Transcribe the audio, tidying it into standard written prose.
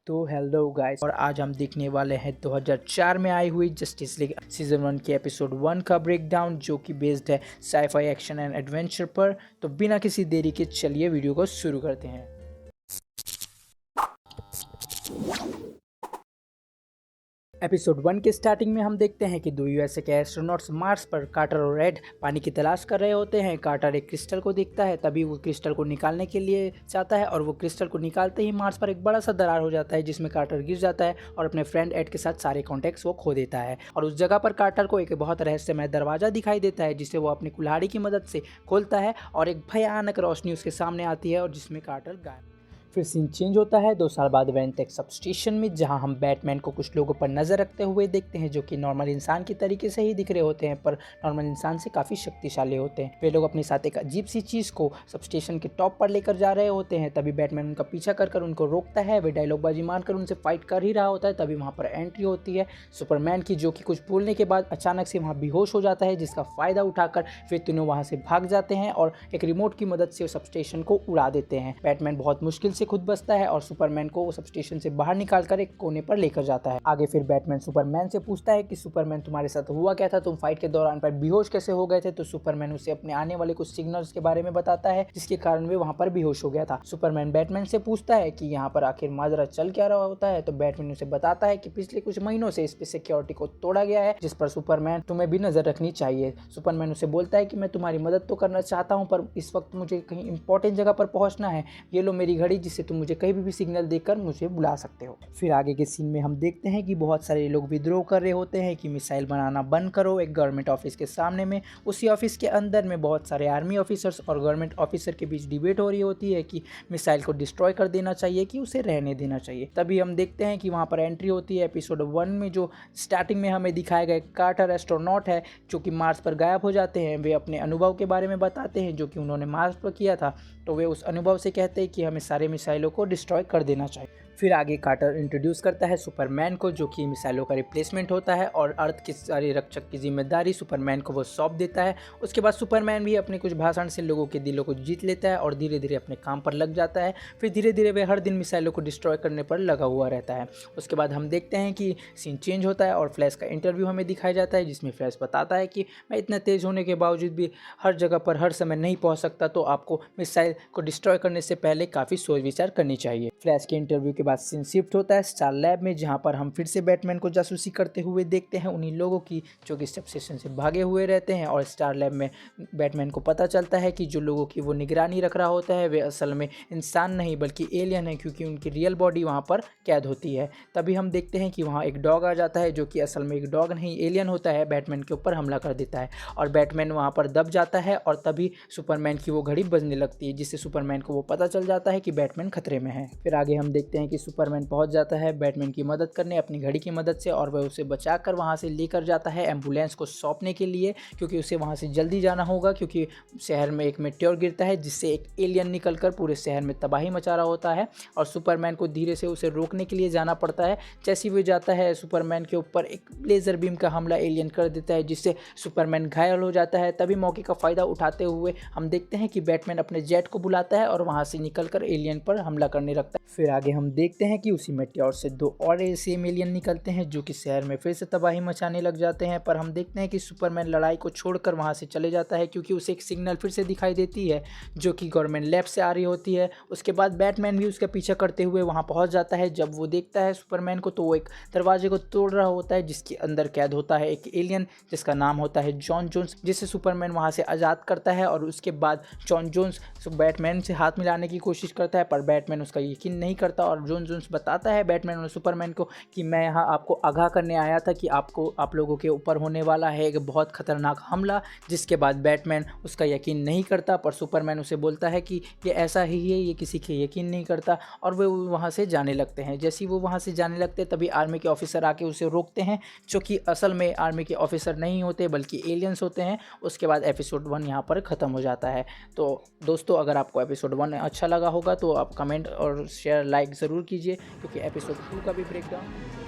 तो hello guys, और आज हम देखने वाले हैं 2004 में आई हुई जस्टिस लीग सीजन 1 के एपिसोड 1 का ब्रेकडाउन, जो कि बेस्ड है साईफाई एक्शन एंड एडवेंचर पर। तो बिना किसी देरी के चलिए वीडियो को शुरू करते हैं। एपिसोड 1 के स्टार्टिंग में हम देखते हैं कि दो यूएसए के एस्ट्रोनॉट्स मार्स पर कार्टर और रेड पानी की तलाश कर रहे होते हैं। कार्टर एक क्रिस्टल को देखता है, तभी वो क्रिस्टल को निकालने के लिए चाहता है और वो क्रिस्टल को निकालते ही मार्स पर एक बड़ा सा दरार हो जाता है, जिसमें कार्टर गिर जाता है और अपने फ्रेंड एड के साथ सारे कॉन्टेक्ट्स वो खो देता है। और उस जगह पर कार्टर को एक बहुत रहस्यमय दरवाजा दिखाई देता है, जिसे वो अपनी कुल्हाड़ी की मदद से खोलता है और एक भयानक रोशनी उसके सामने आती है और जिसमें कार्टर गायब। फिर सीन चेंज होता है 2 साल बाद वेंटेक सब स्टेशन में, जहां हम बैटमैन को कुछ लोगों पर नजर रखते हुए देखते हैं, जो कि नॉर्मल इंसान की तरीके से ही दिख रहे होते हैं, पर नॉर्मल इंसान से काफ़ी शक्तिशाली होते हैं। वे लोग अपने साथ एक अजीब सी चीज़ को सब स्टेशन के टॉप पर लेकर जा रहे होते हैं। तभी बैटमैन उनका पीछा कर उनको रोकता है। वे डायलॉगबाजी मारकर उनसे फाइट कर ही रहा होता है, तभी वहाँ पर एंट्री होती है सुपरमैन की, जो कि कुछ बोलने के बाद अचानक से वहाँ बेहोश हो जाता है, जिसका फ़ायदा उठाकर वे तीनों वहाँ से भाग जाते हैं और एक रिमोट की मदद से सब स्टेशन को उड़ा देते हैं। बैटमैन बहुत मुश्किल से खुद बचता है और सुपरमैन को सब स्टेशन से बाहर निकालकर एक कोने पर लेकर जाता है। आगे फिर बैटमैन सुपरमैन से पूछता है कि सुपरमैन, तुम्हारे साथ हुआ क्या था, तुम फाइट के दौरान पर बेहोश कैसे हो गए थे। तो सुपरमैन उसे अपने आने वाले कुछ सिग्नल्स के बारे में बताता है, जिसके कारण वे वहां पर बेहोश हो गया था। सुपरमैन बैटमैन से पूछता है कि यहाँ पर आखिर माजरा चल क्या रहा होता है। तो बैटमैन उसे बताता है कि पिछले कुछ महीनों से इस पे सिक्योरिटी को तोड़ा गया है, जिस पर सुपरमैन तुम्हें भी नजर रखनी चाहिए। सुपरमैन उसे बोलता है कि मैं तुम्हारी मदद तो करना चाहता हूँ, पर इस वक्त मुझे कहीं इंपॉर्टेंट जगह पर पहुंचना है। ये लो मेरी घड़ी, जिससे तुम मुझे कहीं भी सिग्नल देकर मुझे बुला सकते हो। फिर आगे के सीन में हम देखते हैं कि बहुत सारे लोग विद्रोह कर रहे होते हैं कि मिसाइल बनाना बंद करो, एक गवर्नमेंट ऑफिस के सामने में। उसी ऑफिस के अंदर में बहुत सारे आर्मी ऑफिसर्स और गवर्नमेंट ऑफिसर के बीच डिबेट हो रही होती है कि मिसाइल को डिस्ट्रॉय कर देना चाहिए कि उसे रहने देना चाहिए। तभी हम देखते हैं कि वहाँ पर एंट्री होती है एपिसोड 1 में, जो स्टार्टिंग में हमें दिखाया गया कार्टर एस्ट्रोनॉट है, जो कि मार्स पर गायब हो जाते हैं। वे अपने अनुभव के बारे में बताते हैं जो कि उन्होंने मार्स पर किया था। तो वे उस अनुभव से कहते हैं कि हमें सारे मिसाइलों को डिस्ट्रॉय कर देना चाहिए। फिर आगे कार्टर इंट्रोड्यूस करता है सुपरमैन को, जो कि मिसाइलों का रिप्लेसमेंट होता है, और अर्थ के सारे रक्षक की जिम्मेदारी सुपरमैन को वो सौंप देता है। उसके बाद सुपरमैन भी अपने कुछ भाषण से लोगों के दिलों को जीत लेता है और धीरे धीरे अपने काम पर लग जाता है। फिर धीरे धीरे वे हर दिन मिसाइलों को डिस्ट्रॉय करने पर लगा हुआ रहता है। उसके बाद हम देखते हैं कि सीन चेंज होता है और फ्लैश का इंटरव्यू हमें दिखाया जाता है, जिसमें फ्लैश बताता है कि मैं इतना तेज़ होने के बावजूद भी हर जगह पर हर समय नहीं पहुँच सकता, तो आपको मिसाइल को डिस्ट्रॉय करने से पहले काफ़ी सोच विचार करनी चाहिए। फ्लैश के इंटरव्यू के बाद सीन शिफ्ट होता है स्टार लैब में, जहां पर हम फिर से बैटमैन को जासूसी करते हुए देखते हैं उन्हीं लोगों की जो कि सब स्टेशन से भागे हुए रहते हैं। और स्टार लैब में बैटमैन को पता चलता है कि जो लोगों की वो निगरानी रख रहा होता है वे असल में इंसान नहीं बल्कि एलियन है, क्योंकि उनकी रियल बॉडी वहाँ पर कैद होती है। तभी हम देखते हैं कि वहाँ एक डॉग आ जाता है, जो कि असल में एक डॉग नहीं एलियन होता है, बैटमैन के ऊपर हमला कर देता है और बैटमैन वहाँ पर दब जाता है। और तभी सुपरमैन की वो घड़ी बजने लगती है, जिससे सुपरमैन को वो पता चल जाता है कि बैटमैन खतरे में है। फिर आगे हम देखते हैं कि सुपरमैन पहुंच जाता है बैटमैन की मदद करने अपनी घड़ी की मदद से, और वह उसे बचाकर वहां से लेकर जाता है एम्बुलेंस को सौंपने के लिए, क्योंकि उसे वहां से जल्दी जाना होगा, क्योंकि शहर में एक मेटेओर गिरता है जिससे एक एलियन निकलकर पूरे शहर में तबाही मचा रहा होता है और सुपरमैन को धीरे से उसे रोकने के लिए जाना पड़ता है। जैसे ही वो जाता है सुपरमैन के ऊपर एक लेजर बीम का हमला एलियन कर देता है, जिससे सुपरमैन घायल हो जाता है। तभी मौके का फ़ायदा उठाते हुए हम देखते हैं कि बैटमैन अपने जेट को बुलाता है और वहाँ से निकलकर एलियन पर हमला करने लगता है। फिर आगे हम देखते हैं कि उसी मेटेओर से 2 और सेम एलियन निकलते हैं, जो कि शहर में फिर से तबाही मचाने लग जाते हैं। पर हम देखते हैं कि सुपरमैन लड़ाई को छोड़कर वहाँ से चले जाता है, क्योंकि उसे एक सिग्नल फिर से दिखाई देती है जो कि गवर्नमेंट लैब से आ रही होती है। उसके बाद बैटमैन भी उसका पीछा करते हुए वहाँ पहुँच जाता है। जब वो देखता है सुपरमैन को, तो वो एक दरवाजे को तोड़ रहा होता है, जिसके अंदर कैद होता है एक एलियन जिसका नाम होता है जॉन जोन्स, जिसे सुपरमैन वहाँ से आज़ाद करता है। और उसके बाद जॉन जोन्स बैटमैन से हाथ मिलाने की कोशिश करता है, पर बैटमैन उसका यकीन नहीं करता और जॉन जोन्स बताता है बैटमैन और सुपरमैन को कि मैं यहाँ आपको आगाह करने आया था कि आप लोगों के ऊपर होने वाला है एक बहुत खतरनाक हमला। जिसके बाद बैटमैन उसका यकीन नहीं करता, पर सुपरमैन उसे बोलता है कि ये ऐसा ही है, ये किसी के यकीन नहीं करता, और वे वहाँ से जाने लगते हैं। जैसे ही वो वहाँ से जाने लगते हैं तभी आर्मी के ऑफिसर आके उसे रोकते हैं, जो कि असल में आर्मी के ऑफिसर नहीं होते बल्कि एलियंस होते हैं। उसके बाद एपिसोड 1 यहाँ पर ख़त्म हो जाता है। तो दोस्तों, अगर आपको एपिसोड 1 अच्छा लगा होगा तो आप कमेंट और शेयर लाइक ज़रूर कीजिए, क्योंकि एपिसोड 2 का भी ब्रेकडाउन